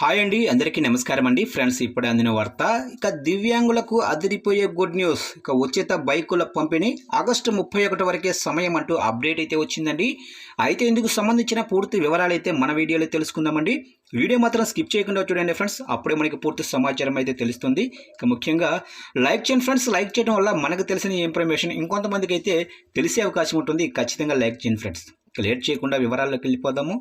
Hi అండి, అందరికీ నమస్కారం అండి. ఫ్రెండ్స్, ఇప్పుడే అందిన వార్త. ఇక దివ్యాంగులకు అదిరిపోయే గుడ్ న్యూస్. ఇక ఉచిత బైకుల పంపిణీ ఆగస్టు 31 వరకే సమయం అంటూ అప్డేట్ అయితే వచ్చిందండి. అయితే ఇందుకు సంబంధించిన పూర్తి వివరాలు అయితే మన వీడియోలో తెలుసుకుందామండి. వీడియో మాత్రం స్కిప్ చేయకుండా చూడండి ఫ్రెండ్స్, అప్పుడే మనకి పూర్తి సమాచారం అయితే తెలుస్తుంది. ఇక ముఖ్యంగా లైక్ చేయండి ఫ్రెండ్స్. లైక్ చేయడం వల్ల మనకు తెలిసిన ఇన్ఫర్మేషన్ ఇంకొంతమందికి అయితే తెలిసే అవకాశం ఉంటుంది. ఖచ్చితంగా లైక్ చేయండి ఫ్రెండ్స్. ఇక లేట్ చేయకుండా వివరాల్లోకి వెళ్ళిపోదాము.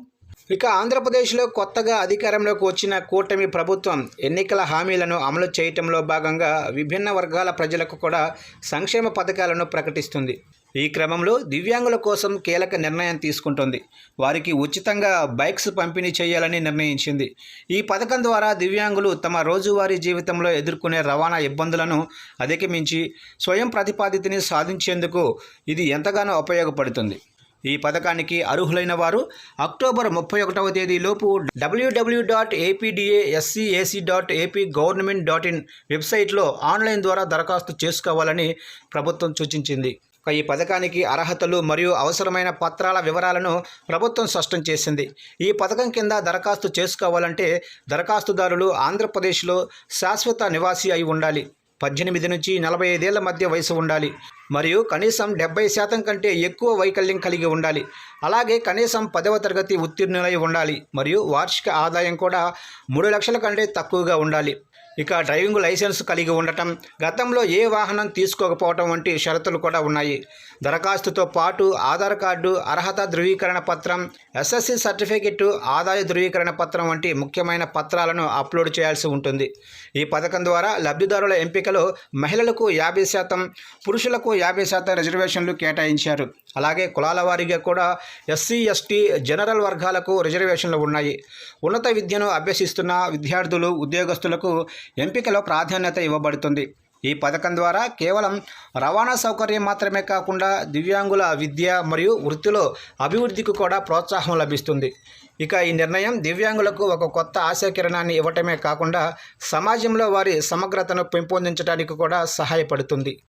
ఇక ఆంధ్రప్రదేశ్లో కొత్తగా అధికారంలోకి వచ్చిన కూటమి ప్రభుత్వం ఎన్నికల హామీలను అమలు చేయటంలో భాగంగా విభిన్న వర్గాల ప్రజలకు కూడా సంక్షేమ పథకాలను ప్రకటిస్తుంది. ఈ క్రమంలో దివ్యాంగుల కోసం కీలక నిర్ణయం తీసుకుంటుంది. వారికి ఉచితంగా బైక్స్ పంపిణీ చేయాలని నిర్ణయించింది. ఈ పథకం ద్వారా దివ్యాంగులు తమ రోజువారీ జీవితంలో ఎదుర్కొనే రవాణా ఇబ్బందులను అధిగమించి స్వయం ప్రతిపాదితని సాధించేందుకు ఇది ఎంతగానో ఉపయోగపడుతుంది. ఈ పథకానికి అర్హులైన వారు అక్టోబర్ 31వ తేదీలోపు www.apdscac.apgovernment.in వెబ్సైట్లో ఆన్లైన్ ద్వారా దరఖాస్తు చేసుకోవాలని ప్రభుత్వం సూచించింది. ఈ పథకానికి అర్హతలు మరియు అవసరమైన పత్రాల వివరాలను ప్రభుత్వం స్పష్టం చేసింది. ఈ పథకం కింద దరఖాస్తు చేసుకోవాలంటే దరఖాస్తుదారులు ఆంధ్రప్రదేశ్లో శాశ్వత నివాసి అయి ఉండాలి, 18 నుంచి 45 ఏళ్ల మధ్య వయసు ఉండాలి మరియు కనీసం 70% కంటే ఎక్కువ వైకల్యం కలిగి ఉండాలి. అలాగే కనీసం 10వ తరగతి ఉత్తీర్ణులై ఉండాలి మరియు వార్షిక ఆదాయం కూడా 3 లక్షల కంటే తక్కువగా ఉండాలి. ఇక డ్రైవింగ్ లైసెన్స్ కలిగి ఉండటం, గతంలో ఏ వాహనం తీసుకోకపోవటం వంటి షరతులు కూడా ఉన్నాయి. దరఖాస్తుతో పాటు ఆధార్ కార్డు, అర్హత ధృవీకరణ పత్రం, ఎస్ఎస్సి సర్టిఫికెట్, ఆదాయ ధృవీకరణ పత్రం వంటి ముఖ్యమైన పత్రాలను అప్లోడ్ చేయాల్సి ఉంటుంది. ఈ పథకం ద్వారా లబ్ధిదారుల ఎంపికలో మహిళలకు 50%, పురుషులకు 50% రిజర్వేషన్లు కేటాయించారు. అలాగే కులాల వారీగా కూడా ఎస్సీ, ఎస్టీ, జనరల్ వర్గాలకు రిజర్వేషన్లు ఉన్నాయి. ఉన్నత విద్యను అభ్యసిస్తున్న విద్యార్థులు, ఉద్యోగస్తులకు ఎంపికలో ప్రాధాన్యత ఇవ్వబడుతుంది. ఈ పథకం ద్వారా కేవలం రవాణా సౌకర్యం మాత్రమే కాకుండా దివ్యాంగుల విద్య మరియు వృత్తిలో అభివృద్ధికి కూడా ప్రోత్సాహం లభిస్తుంది. ఇక ఈ నిర్ణయం దివ్యాంగులకు ఒక కొత్త ఆశాకిరణాన్ని ఇవ్వటమే కాకుండా సమాజంలో వారి సమగ్రతను పెంపొందించడానికి కూడా సహాయపడుతుంది.